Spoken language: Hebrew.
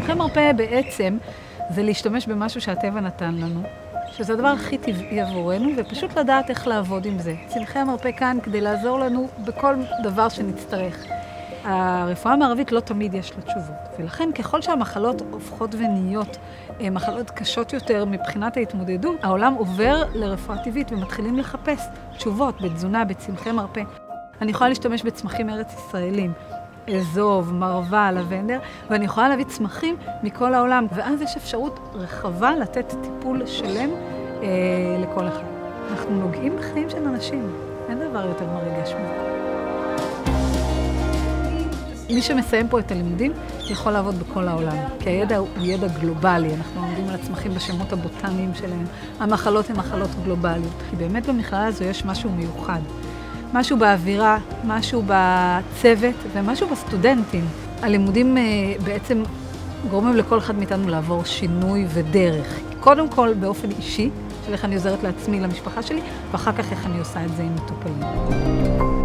צמחי מרפא בעצם זה להשתמש במשהו שהטבע נתן לנו, שזה הדבר הכי טבעי עבורנו, ופשוט לדעת איך לעבוד עם זה. צמחי המרפא כאן כדי לעזור לנו בכל דבר שנצטרך. הרפואה המערבית לא תמיד יש לה תשובות, ולכן ככל שהמחלות הופכות ונהיות מחלות קשות יותר מבחינת ההתמודדות, העולם עובר לרפואה טבעית ומתחילים לחפש תשובות בתזונה, בצמחי מרפא. אני יכולה להשתמש בצמחים ארץ ישראלים, אזוב, מרווה, לבנדר, ואני יכולה להביא צמחים מכל העולם, ואז יש אפשרות רחבה לתת טיפול שלם לכל אחד. אנחנו נוגעים בחיים של אנשים, אין דבר יותר מרגש מזה. מי שמסיים פה את הלימודים יכול לעבוד בכל העולם, כי הידע הוא ידע גלובלי, אנחנו לומדים על הצמחים בשמות הבוטניים שלהם, המחלות הן מחלות גלובליות, כי באמת במכללה הזו יש משהו מיוחד. משהו באווירה, משהו בצוות ומשהו בסטודנטים. הלימודים בעצם גורמים לכל אחד מאיתנו לעבור שינוי ודרך. קודם כל באופן אישי, של איך אני עוזרת לעצמי, למשפחה שלי, ואחר כך איך אני עושה את זה עם מטופלים.